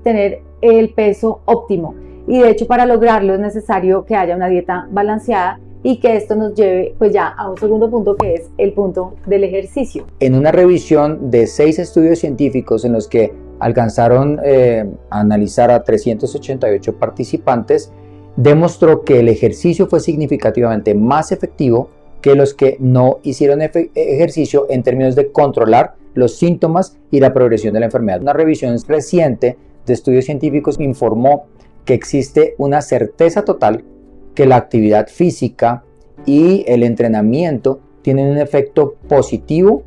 tener el peso óptimo. Y de hecho, para lograrlo es necesario que haya una dieta balanceada y que esto nos lleve pues ya a un segundo punto, que es el punto del ejercicio. En una revisión de 6 estudios científicos en los que alcanzaron a analizar a 388 participantes, demostró que el ejercicio fue significativamente más efectivo que los que no hicieron ejercicio en términos de controlar los síntomas y la progresión de la enfermedad. Una revisión reciente de estudios científicos informó que existe una certeza total que la actividad física y el entrenamiento tienen un efecto positivo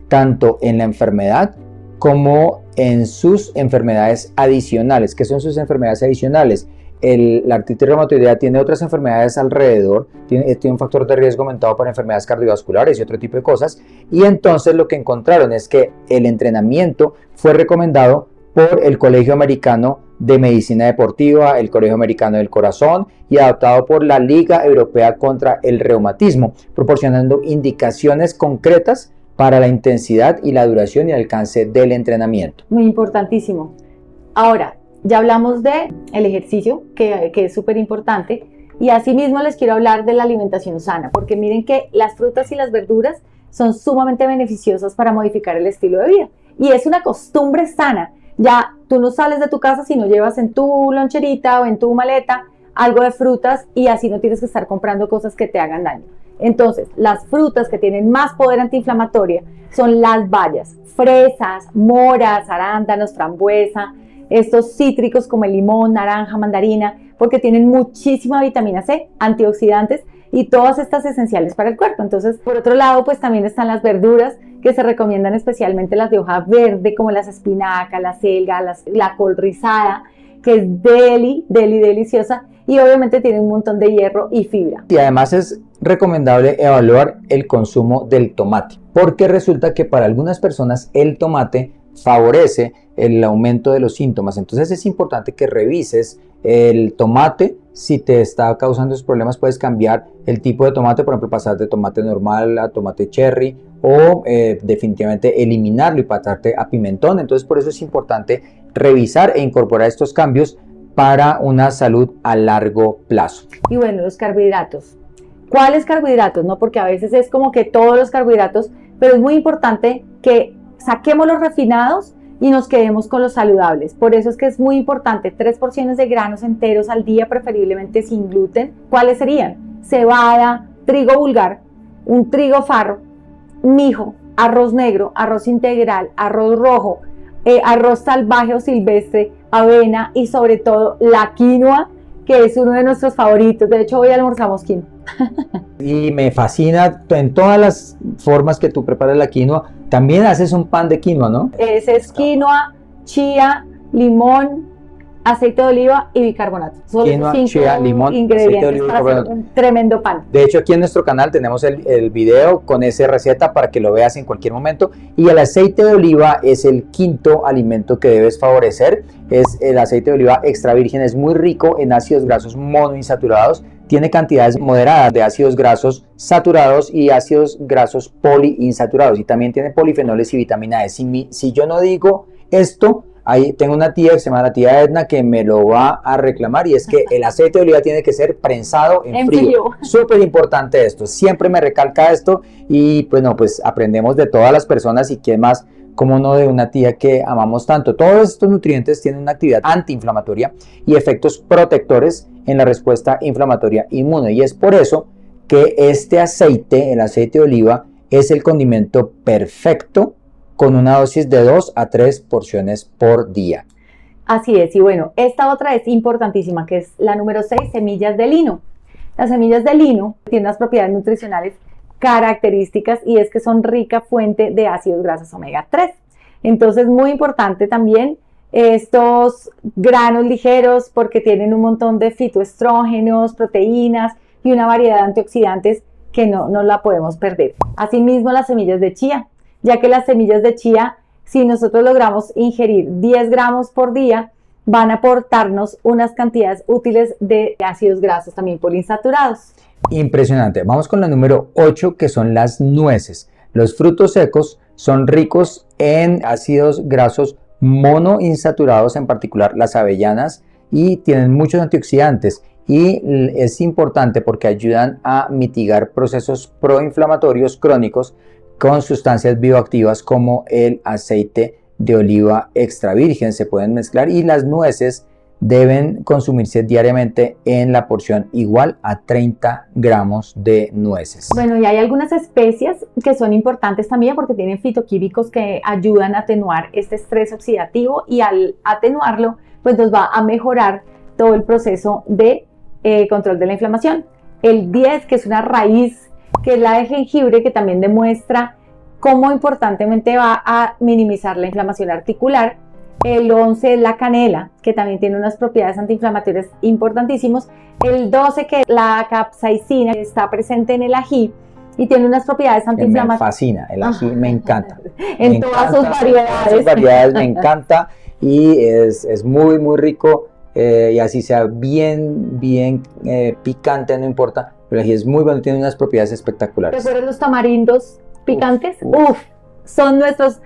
tanto en la enfermedad como en sus enfermedades adicionales. ¿Qué son sus enfermedades adicionales? La artritis reumatoidea tiene otras enfermedades alrededor, tiene un factor de riesgo aumentado para enfermedades cardiovasculares y otro tipo de cosas, y entonces lo que encontraron es que el entrenamiento fue recomendado por el Colegio Americano de Medicina Deportiva, el Colegio Americano del Corazón y adoptado por la Liga Europea contra el Reumatismo, proporcionando indicaciones concretas para la intensidad y la duración y el alcance del entrenamiento. Muy importantísimo. Ahora, ya hablamos de el ejercicio, que es súper importante, y asimismo les quiero hablar de la alimentación sana, porque miren que las frutas y las verduras son sumamente beneficiosas para modificar el estilo de vida, y es una costumbre sana. Ya tú no sales de tu casa si no llevas en tu loncherita o en tu maleta algo de frutas, y así no tienes que estar comprando cosas que te hagan daño. Entonces, las frutas que tienen más poder antiinflamatorio son las bayas, fresas, moras, arándanos, frambuesa, estos cítricos como el limón, naranja, mandarina, porque tienen muchísima vitamina C, antioxidantes y todas estas esenciales para el cuerpo. Entonces, por otro lado, pues también están las verduras que se recomiendan, especialmente las de hoja verde, como las espinacas, la selga, la col rizada, que es deliciosa, y obviamente tiene un montón de hierro y fibra. Y además es recomendable evaluar el consumo del tomate, porque resulta que para algunas personas el tomate favorece el aumento de los síntomas. Entonces es importante que revises el tomate. Si te está causando esos problemas, puedes cambiar el tipo de tomate, por ejemplo, pasar de tomate normal a tomate cherry, o definitivamente eliminarlo y pasarte a pimentón. Entonces por eso es importante revisar e incorporar estos cambios para una salud a largo plazo. Y bueno, los carbohidratos. ¿Cuáles carbohidratos? No, porque a veces es como que todos los carbohidratos, pero es muy importante que saquemos los refinados y nos quedemos con los saludables. Por eso es que es muy importante 3 porciones de granos enteros al día, preferiblemente sin gluten. ¿Cuáles serían? Cebada, trigo vulgar, un trigo farro, mijo, arroz negro, arroz integral, arroz rojo, arroz salvaje o silvestre, avena y sobre todo la quinoa, que es uno de nuestros favoritos. De hecho, hoy almorzamos quinoa. Y me fascina en todas las formas que tú preparas la quinoa. También haces un pan de quinoa, ¿no? Ese es quinoa, chía, limón, aceite de oliva y bicarbonato. Son Quinoa, chía, limón, ingredientes aceite de oliva y para hacer un tremendo pan. De hecho, aquí en nuestro canal tenemos el video con esa receta para que lo veas en cualquier momento. Y el aceite de oliva es el quinto alimento que debes favorecer. Es el aceite de oliva extra virgen, es muy rico en ácidos grasos monoinsaturados. Tiene cantidades moderadas de ácidos grasos saturados y ácidos grasos poliinsaturados. Y también tiene polifenoles y vitamina E. Si yo no digo esto, ahí tengo una tía que se llama la tía Edna que me lo va a reclamar, y es que el aceite de oliva tiene que ser prensado en frío. Súper importante esto, siempre me recalca esto. Y bueno, pues aprendemos de todas las personas, y quién más, como no, de una tía que amamos tanto. Todos estos nutrientes tienen una actividad antiinflamatoria y efectos protectores en la respuesta inflamatoria inmune, y es por eso que este aceite, el aceite de oliva, es el condimento perfecto, con una dosis de 2 a 3 porciones por día. Así es, y bueno, esta otra es importantísima, que es la número 6, semillas de lino. Las semillas de lino tienen unas propiedades nutricionales características, y es que son rica fuente de ácidos grasos omega 3. Entonces, muy importante también estos granos ligeros, porque tienen un montón de fitoestrógenos, proteínas y una variedad de antioxidantes que no la podemos perder. Asimismo, las semillas de chía, ya que las semillas de chía, si nosotros logramos ingerir 10 gramos por día, van a aportarnos unas cantidades útiles de ácidos grasos también poliinsaturados. Impresionante. Vamos con la número 8, que son las nueces. Los frutos secos son ricos en ácidos grasos monoinsaturados, en particular las avellanas, y tienen muchos antioxidantes. Y es importante porque ayudan a mitigar procesos proinflamatorios crónicos con sustancias bioactivas como el aceite de oliva extra virgen se pueden mezclar, y las nueces deben consumirse diariamente en la porción igual a 30 gramos de nueces. Bueno, y hay algunas especias que son importantes también porque tienen fitoquímicos que ayudan a atenuar este estrés oxidativo, y al atenuarlo pues nos va a mejorar todo el proceso de control de la inflamación. El 10, que es una raíz, que es la de jengibre, que también demuestra cómo importantemente va a minimizar la inflamación articular. El 11 es la canela, que también tiene unas propiedades antiinflamatorias importantísimas. El 12, que es la capsaicina, que está presente en el ají y tiene unas propiedades antiinflamatorias. Me fascina, el ají me encanta. En todas sus variedades. En sus variedades me encanta, y es muy, muy rico, y así sea bien picante, no importa, pero el ají es muy bueno, tiene unas propiedades espectaculares. ¿Recuerdas los tamarindos picantes? Uf, son nuestros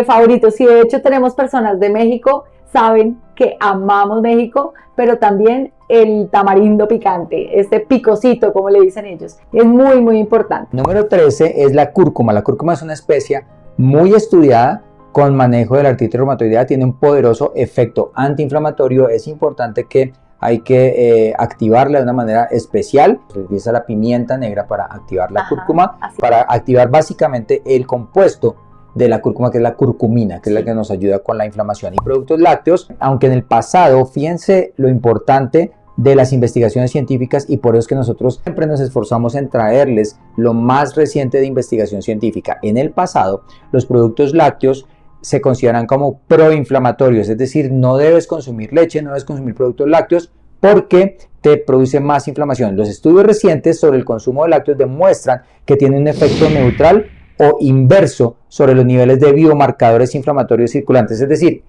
favoritos, y de hecho tenemos personas de México, saben que amamos México, pero también el tamarindo picante, este picosito como le dicen ellos, es muy muy importante. Número 13 es la cúrcuma. La cúrcuma es una especia muy estudiada con manejo de la artritis reumatoidea, tiene un poderoso efecto antiinflamatorio. Es importante que hay que activarla de una manera especial. Se utiliza la pimienta negra para activar la cúrcuma, para activar básicamente el compuesto de la cúrcuma, que es la curcumina, que es la que nos ayuda con la inflamación. Y productos lácteos, aunque en el pasado, fíjense lo importante de las investigaciones científicas, y por eso es que nosotros siempre nos esforzamos en traerles lo más reciente de investigación científica. En el pasado, los productos lácteos se consideran como proinflamatorios, es decir, no debes consumir leche, no debes consumir productos lácteos porque te produce más inflamación. Los estudios recientes sobre el consumo de lácteos demuestran que tiene un efecto neutral o inverso sobre los niveles de biomarcadores inflamatorios circulantes, es decir,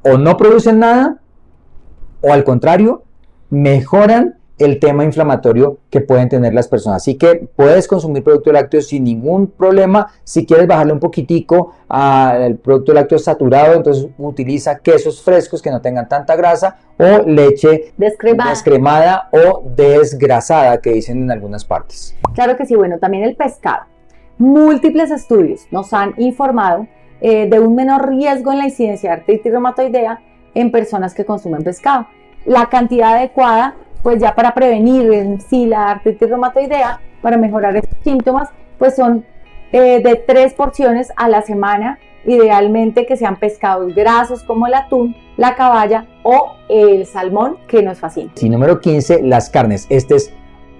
o no producen nada, o al contrario, mejoran el tema inflamatorio que pueden tener las personas. Así que puedes consumir productos lácteos sin ningún problema. Si quieres bajarle un poquitico al producto lácteo saturado, entonces utiliza quesos frescos que no tengan tanta grasa, o leche descremada o desgrasada, que dicen en algunas partes. Claro que sí. Bueno, también el pescado. Múltiples estudios nos han informado de un menor riesgo en la incidencia de artritis reumatoidea en personas que consumen pescado. La cantidad adecuada, pues ya para prevenir en sí la artritis reumatoidea, para mejorar estos síntomas, pues son de 3 porciones a la semana, idealmente que sean pescados grasos como el atún, la caballa o el salmón, que nos fascina. Y número 15, las carnes. Este es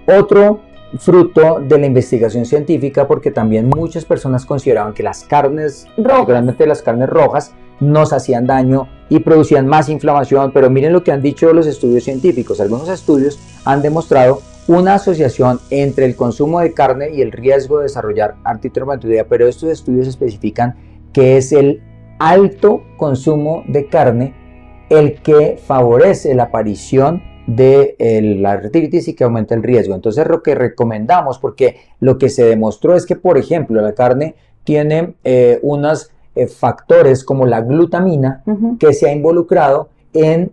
otro fruto de la investigación científica, porque también muchas personas consideraban que las carnes, particularmente las carnes rojas, nos hacían daño y producían más inflamación, pero miren lo que han dicho los estudios científicos. Algunos estudios han demostrado una asociación entre el consumo de carne y el riesgo de desarrollar artritis reumatoidea, pero estos estudios especifican que es el alto consumo de carne el que favorece la aparición de la artritis y que aumenta el riesgo. Entonces lo que recomendamos, porque lo que se demostró es que, por ejemplo, la carne tiene unos factores como la glutamina, que se ha involucrado en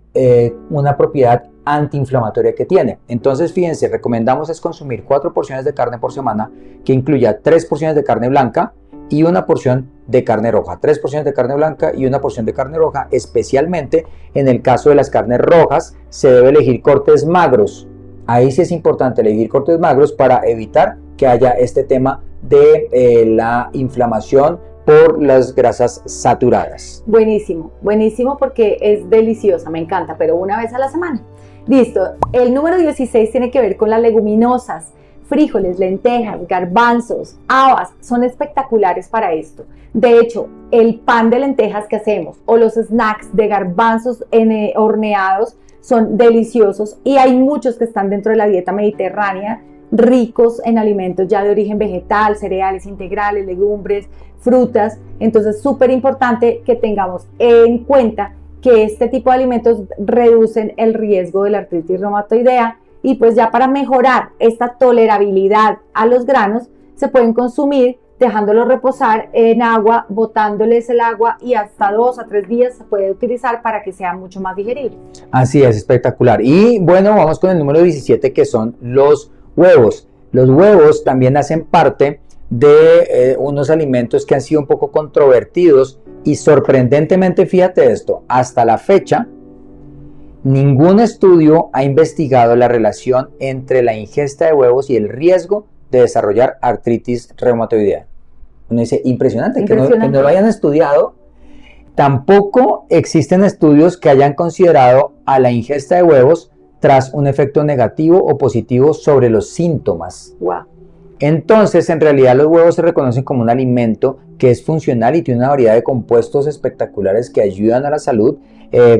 una propiedad antiinflamatoria que tiene. Entonces, fíjense, recomendamos es consumir 4 porciones de carne por semana, que incluya 3 porciones de carne blanca y 1 porción de carne roja. 3 porciones de carne blanca y 1 porción de carne roja. Especialmente en el caso de las carnes rojas, se debe elegir cortes magros. Ahí sí es importante elegir cortes magros para evitar que haya este tema de la inflamación por las grasas saturadas. Buenísimo, buenísimo, porque es deliciosa, me encanta, pero una vez a la semana. Listo. El número 16 tiene que ver con las leguminosas. Frijoles, lentejas, garbanzos, habas, son espectaculares para esto. De hecho, el pan de lentejas que hacemos o los snacks de garbanzos horneados son deliciosos, y hay muchos que están dentro de la dieta mediterránea, ricos en alimentos ya de origen vegetal, cereales integrales, legumbres, frutas. Entonces, súper importante que tengamos en cuenta que este tipo de alimentos reducen el riesgo de la artritis reumatoidea, y pues ya para mejorar esta tolerabilidad a los granos se pueden consumir dejándolos reposar en agua, botándoles el agua, y hasta 2 a 3 días se puede utilizar para que sea mucho más digerible. Así es, espectacular. Y bueno, vamos con el número 17, que son los huevos. Los huevos también hacen parte de unos alimentos que han sido un poco controvertidos y sorprendentemente, fíjate esto, hasta la fecha, ningún estudio ha investigado la relación entre la ingesta de huevos y el riesgo de desarrollar artritis reumatoidea. Uno dice, impresionante, que no lo hayan estudiado. Tampoco existen estudios que hayan considerado a la ingesta de huevos tras un efecto negativo o positivo sobre los síntomas. Wow. Entonces, en realidad los huevos se reconocen como un alimento que es funcional y tiene una variedad de compuestos espectaculares que ayudan a la salud,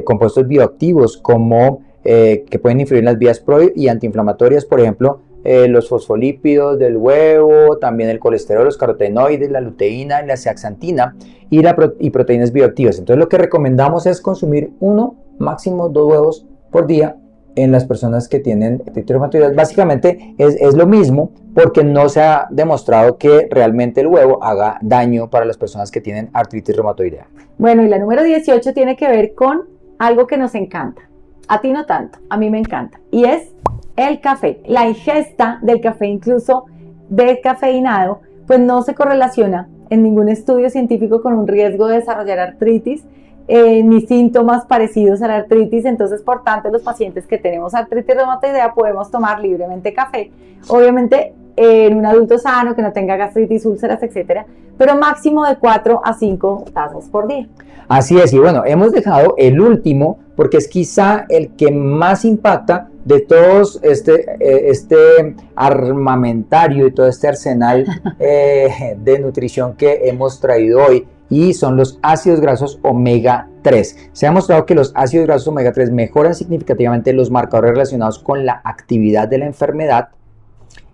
compuestos bioactivos como que pueden influir en las vías pro y antiinflamatorias, por ejemplo, los fosfolípidos del huevo, también el colesterol, los carotenoides, la luteína, la zeaxantina y proteínas bioactivas. Entonces lo que recomendamos es consumir 1, máximo 2 huevos por día en las personas que tienen artritis reumatoidea. Básicamente es lo mismo porque no se ha demostrado que realmente el huevo haga daño para las personas que tienen artritis reumatoidea. Bueno, y la número 18 tiene que ver con algo que nos encanta. A ti no tanto, a mí me encanta. Y es el café. La ingesta del café, incluso descafeinado, pues no se correlaciona en ningún estudio científico con un riesgo de desarrollar artritis, ni síntomas parecidos a la artritis. Entonces, por tanto, los pacientes que tenemos artritis reumatoidea podemos tomar libremente café, obviamente en un adulto sano que no tenga gastritis, úlceras, etcétera, pero máximo de 4 a 5 tazas por día. Así es, y bueno, hemos dejado el último porque es quizá el que más impacta de todos este armamentario y todo este arsenal de nutrición que hemos traído hoy, y son los ácidos grasos omega 3. Se ha mostrado que los ácidos grasos omega 3 mejoran significativamente los marcadores relacionados con la actividad de la enfermedad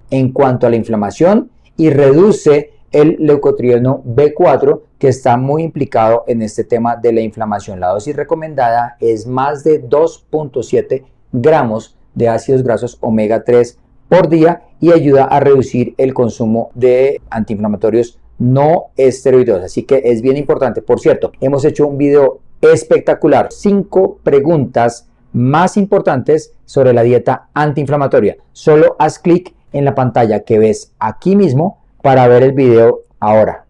en cuanto a la inflamación y reduce el leucotrieno B4, que está muy implicado en este tema de la inflamación. La dosis recomendada es más de 2.7 gramos de ácidos grasos omega 3 por día y ayuda a reducir el consumo de antiinflamatorios no esteroideos. Así que es bien importante. Por cierto, hemos hecho un video espectacular, 5 preguntas más importantes sobre la dieta antiinflamatoria. Solo haz clic en la pantalla que ves aquí mismo para ver el video ahora.